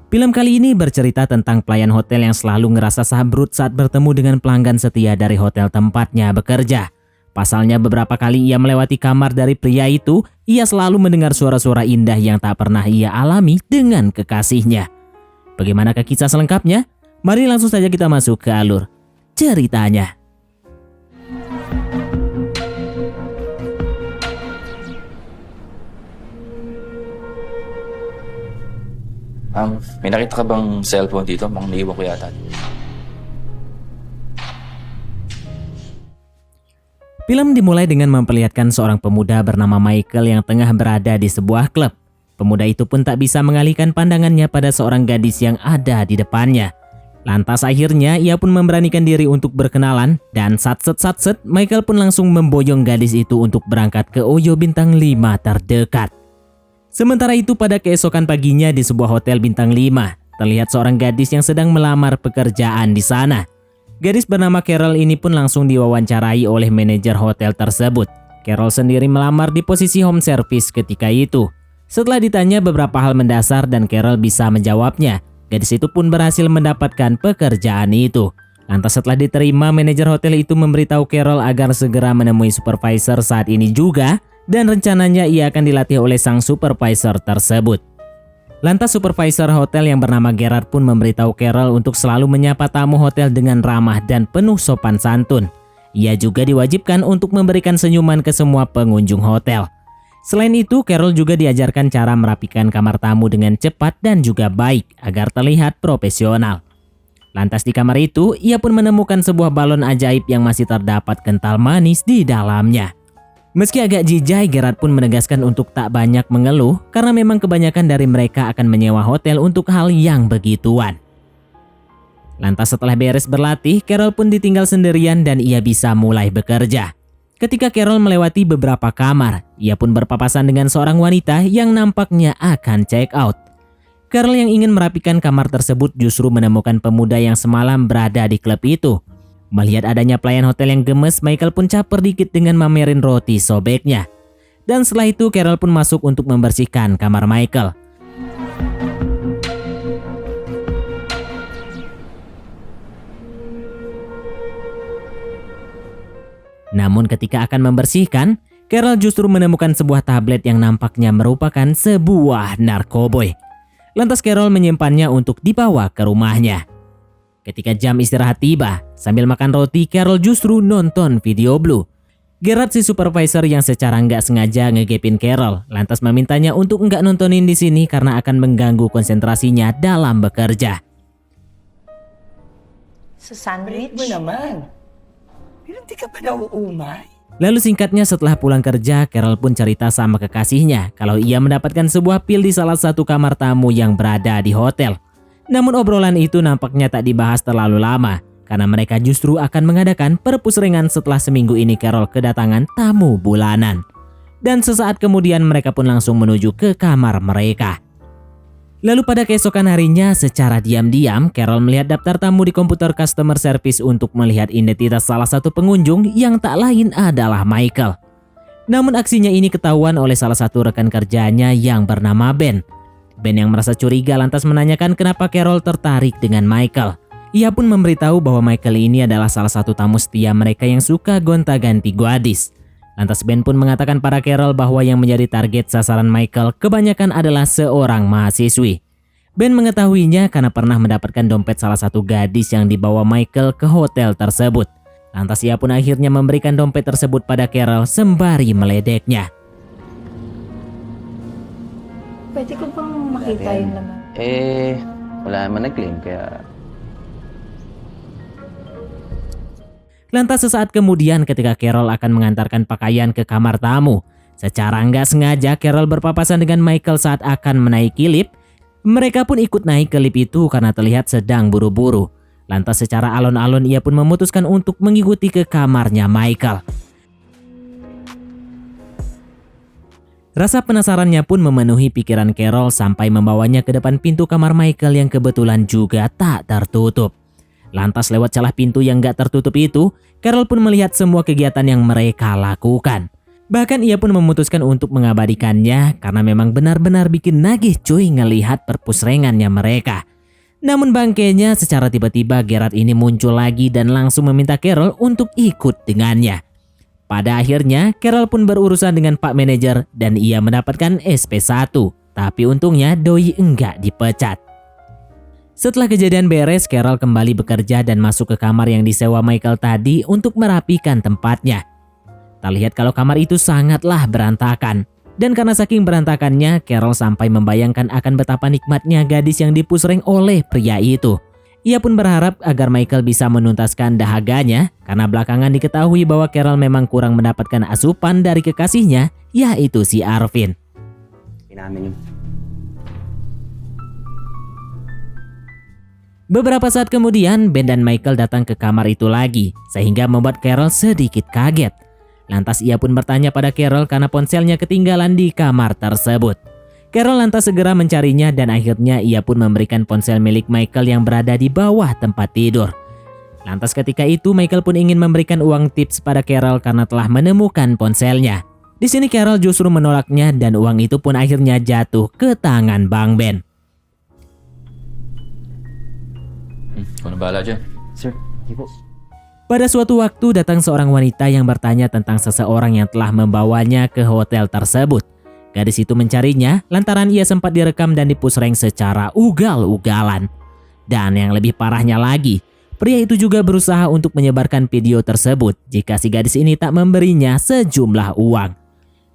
Film kali ini bercerita tentang pelayan hotel yang selalu ngerasa sabrut saat bertemu dengan pelanggan setia dari hotel tempatnya bekerja. Pasalnya beberapa kali ia melewati kamar dari pria itu, ia selalu mendengar suara-suara indah yang tak pernah ia alami dengan kekasihnya. Bagaimanakah kisah selengkapnya? Mari langsung saja kita masuk ke alur ceritanya. May nakita ka bang cellphone dito? Mang naiwan ko yata. Film dimulai dengan memperlihatkan seorang pemuda bernama Michael yang tengah berada di sebuah klub. Pemuda itu pun tak bisa mengalihkan pandangannya pada seorang gadis yang ada di depannya. Lantas akhirnya ia pun memberanikan diri untuk berkenalan dan satset Michael pun langsung memboyong gadis itu untuk berangkat ke Oyo Bintang 5 terdekat. Sementara itu pada keesokan paginya di sebuah hotel bintang 5, terlihat seorang gadis yang sedang melamar pekerjaan di sana. Gadis bernama Carol ini pun langsung diwawancarai oleh manajer hotel tersebut. Carol sendiri melamar di posisi home service ketika itu. Setelah ditanya beberapa hal mendasar dan Carol bisa menjawabnya, gadis itu pun berhasil mendapatkan pekerjaan itu. Lantas setelah diterima, manajer hotel itu memberitahu Carol agar segera menemui supervisor saat ini juga, dan rencananya ia akan dilatih oleh sang supervisor tersebut. Lantas supervisor hotel yang bernama Gerard pun memberitahu Carol untuk selalu menyapa tamu hotel dengan ramah dan penuh sopan santun. Ia juga diwajibkan untuk memberikan senyuman ke semua pengunjung hotel. Selain itu, Carol juga diajarkan cara merapikan kamar tamu dengan cepat dan juga baik agar terlihat profesional. Lantas di kamar itu, ia pun menemukan sebuah balon ajaib yang masih terdapat kental manis di dalamnya. Meski agak jijai, Gerard pun menegaskan untuk tak banyak mengeluh karena memang kebanyakan dari mereka akan menyewa hotel untuk hal yang begituan. Lantas setelah beres berlatih, Carol pun ditinggal sendirian dan ia bisa mulai bekerja. Ketika Carol melewati beberapa kamar, ia pun berpapasan dengan seorang wanita yang nampaknya akan check out. Carol yang ingin merapikan kamar tersebut justru menemukan pemuda yang semalam berada di klub itu. Melihat adanya pelayan hotel yang gemes, Michael pun caper dikit dengan mamerin roti sobeknya. Dan setelah itu Carol pun masuk untuk membersihkan kamar Michael. Namun ketika akan membersihkan, Carol justru menemukan sebuah tablet yang nampaknya merupakan sebuah narkoboy. Lantas Carol menyimpannya untuk dibawa ke rumahnya. Ketika jam istirahat tiba, sambil makan roti, Carol justru nonton video Blue. Gerard si supervisor yang secara nggak sengaja ngegepin Carol, lantas memintanya untuk nggak nontonin di sini karena akan mengganggu konsentrasinya dalam bekerja. Sa sandwich? Mo naman. Hindi ka pa nauumay. Lalu singkatnya setelah pulang kerja, Carol pun cerita sama kekasihnya kalau ia mendapatkan sebuah pil di salah satu kamar tamu yang berada di hotel. Namun obrolan itu nampaknya tak dibahas terlalu lama karena mereka justru akan mengadakan perpus ringan setelah seminggu ini Carol kedatangan tamu bulanan. Dan sesaat kemudian mereka pun langsung menuju ke kamar mereka. Lalu pada keesokan harinya secara diam-diam Carol melihat daftar tamu di komputer customer service untuk melihat identitas salah satu pengunjung yang tak lain adalah Michael. Namun aksinya ini ketahuan oleh salah satu rekan kerjanya yang bernama Ben. Ben yang merasa curiga lantas menanyakan kenapa Carol tertarik dengan Michael. Ia pun memberitahu bahwa Michael ini adalah salah satu tamu setia mereka yang suka gonta-ganti gadis. Lantas Ben pun mengatakan pada Carol bahwa yang menjadi target sasaran Michael kebanyakan adalah seorang mahasiswi. Ben mengetahuinya karena pernah mendapatkan dompet salah satu gadis yang dibawa Michael ke hotel tersebut. Lantas ia pun akhirnya memberikan dompet tersebut pada Carol sembari meledeknya. Pwede ko bang makita yun naman? Wala naman nag-claim kaya... Lantas sesaat kemudian ketika Carol akan mengantarkan pakaian ke kamar tamu, secara nggak sengaja Carol berpapasan dengan Michael saat akan menaiki lift. Mereka pun ikut naik ke lift itu karena terlihat sedang buru-buru. Lantas secara alon-alon ia pun memutuskan untuk mengikuti ke kamarnya Michael. Rasa penasarannya pun memenuhi pikiran Carol sampai membawanya ke depan pintu kamar Michael yang kebetulan juga tak tertutup. Lantas lewat celah pintu yang gak tertutup itu, Carol pun melihat semua kegiatan yang mereka lakukan. Bahkan ia pun memutuskan untuk mengabadikannya karena memang benar-benar bikin nagih cuy ngelihat perpusrengannya mereka. Namun bangkainya secara tiba-tiba Gerard ini muncul lagi dan langsung meminta Carol untuk ikut dengannya. Pada akhirnya Carol pun berurusan dengan Pak Manajer dan ia mendapatkan SP1. Tapi untungnya Doi enggak dipecat. Setelah kejadian beres, Carol kembali bekerja dan masuk ke kamar yang disewa Michael tadi untuk merapikan tempatnya. Tak lihat kalau kamar itu sangatlah berantakan. Dan karena saking berantakannya, Carol sampai membayangkan akan betapa nikmatnya gadis yang dipusreng oleh pria itu. Ia pun berharap agar Michael bisa menuntaskan dahaganya karena belakangan diketahui bahwa Carol memang kurang mendapatkan asupan dari kekasihnya, yaitu si Arvin. Beberapa saat kemudian, Ben dan Michael datang ke kamar itu lagi, sehingga membuat Carol sedikit kaget. Lantas ia pun bertanya pada Carol karena ponselnya ketinggalan di kamar tersebut. Carol lantas segera mencarinya dan akhirnya ia pun memberikan ponsel milik Michael yang berada di bawah tempat tidur. Lantas ketika itu Michael pun ingin memberikan uang tips pada Carol karena telah menemukan ponselnya. Di sini Carol justru menolaknya dan uang itu pun akhirnya jatuh ke tangan Bang Ben. Kau na bahala dyan. Sir, ibu. Pada suatu waktu datang seorang wanita yang bertanya tentang seseorang yang telah membawanya ke hotel tersebut. Gadis itu mencarinya lantaran ia sempat direkam dan dipusreng secara ugal-ugalan. Dan yang lebih parahnya lagi, pria itu juga berusaha untuk menyebarkan video tersebut jika si gadis ini tak memberinya sejumlah uang.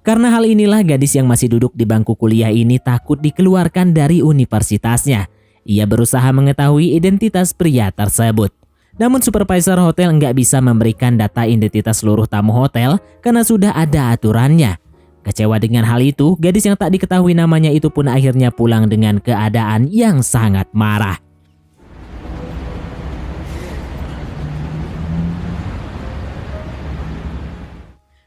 Karena hal inilah gadis yang masih duduk di bangku kuliah ini takut dikeluarkan dari universitasnya. Ia berusaha mengetahui identitas pria tersebut. Namun supervisor hotel nggak bisa memberikan data identitas seluruh tamu hotel karena sudah ada aturannya. Kecewa dengan hal itu, gadis yang tak diketahui namanya itu pun akhirnya pulang dengan keadaan yang sangat marah.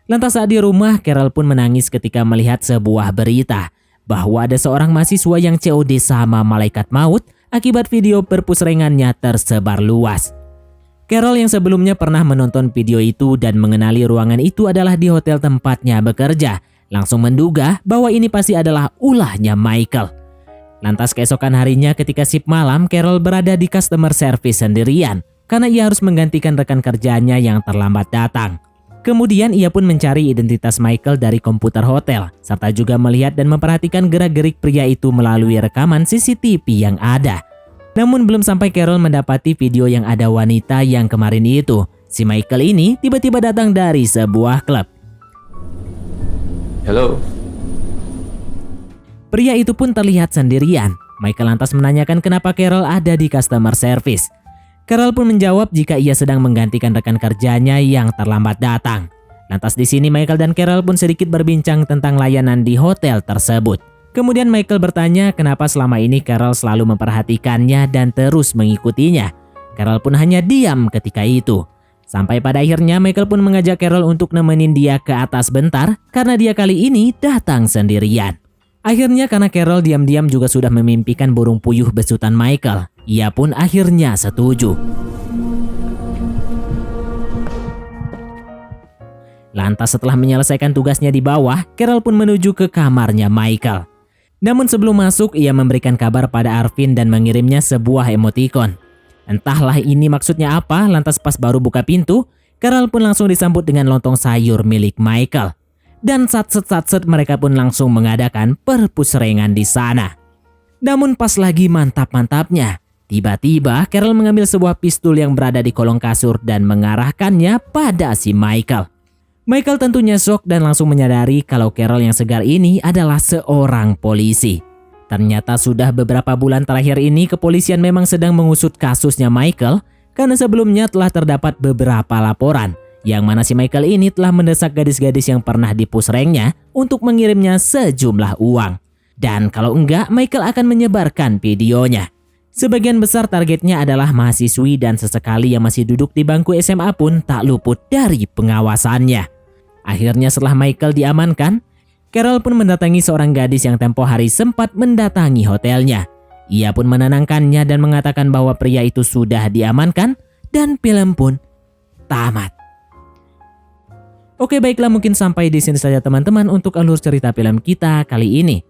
Lantas saat di rumah, Carol pun menangis ketika melihat sebuah berita bahwa ada seorang mahasiswa yang COD sama malaikat maut akibat video perpusrengannya tersebar luas. Carol yang sebelumnya pernah menonton video itu dan mengenali ruangan itu adalah di hotel tempatnya bekerja, langsung menduga bahwa ini pasti adalah ulahnya Michael. Lantas keesokan harinya ketika shift malam, Carol berada di customer service sendirian karena ia harus menggantikan rekan kerjanya yang terlambat datang. Kemudian ia pun mencari identitas Michael dari komputer hotel, serta juga melihat dan memperhatikan gerak-gerik pria itu melalui rekaman CCTV yang ada. Namun belum sampai Carol mendapati video yang ada wanita yang kemarin itu, si Michael ini tiba-tiba datang dari sebuah klub. Hello? Pria itu pun terlihat sendirian. Michael lantas menanyakan kenapa Carol ada di customer service. Carol pun menjawab jika ia sedang menggantikan rekan kerjanya yang terlambat datang. Lantas di sini Michael dan Carol pun sedikit berbincang tentang layanan di hotel tersebut. Kemudian Michael bertanya kenapa selama ini Carol selalu memperhatikannya dan terus mengikutinya. Carol pun hanya diam ketika itu. Sampai pada akhirnya Michael pun mengajak Carol untuk nemenin dia ke atas bentar karena dia kali ini datang sendirian. Akhirnya karena Carol diam-diam juga sudah memimpikan burung puyuh besutan Michael, ia pun akhirnya setuju. Lantas setelah menyelesaikan tugasnya di bawah, Carol pun menuju ke kamarnya Michael. Namun sebelum masuk, ia memberikan kabar pada Arvin dan mengirimnya sebuah emoticon. Entahlah ini maksudnya apa, lantas pas baru buka pintu, Carol pun langsung disambut dengan lontong sayur milik Michael. Dan satset mereka pun langsung mengadakan perpusrengan di sana. Namun pas lagi mantap-mantapnya, tiba-tiba Carol mengambil sebuah pistol yang berada di kolong kasur dan mengarahkannya pada si Michael. Michael tentunya shock dan langsung menyadari kalau Carol yang segar ini adalah seorang polisi. Ternyata sudah beberapa bulan terakhir ini kepolisian memang sedang mengusut kasusnya Michael karena sebelumnya telah terdapat beberapa laporan yang mana si Michael ini telah mendesak gadis-gadis yang pernah dipusrengnya untuk mengirimnya sejumlah uang. Dan kalau enggak, Michael akan menyebarkan videonya. Sebagian besar targetnya adalah mahasiswi dan sesekali yang masih duduk di bangku SMA pun tak luput dari pengawasannya. Akhirnya setelah Michael diamankan, Carol pun mendatangi seorang gadis yang tempo hari sempat mendatangi hotelnya. Ia pun menenangkannya dan mengatakan bahwa pria itu sudah diamankan dan film pun tamat. Oke baiklah, mungkin sampai di sini saja teman-teman untuk alur cerita film kita kali ini.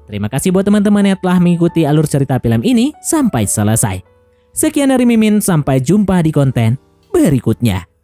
Terima kasih buat teman-teman yang telah mengikuti alur cerita film ini sampai selesai. Sekian dari Mimin, sampai jumpa di konten berikutnya.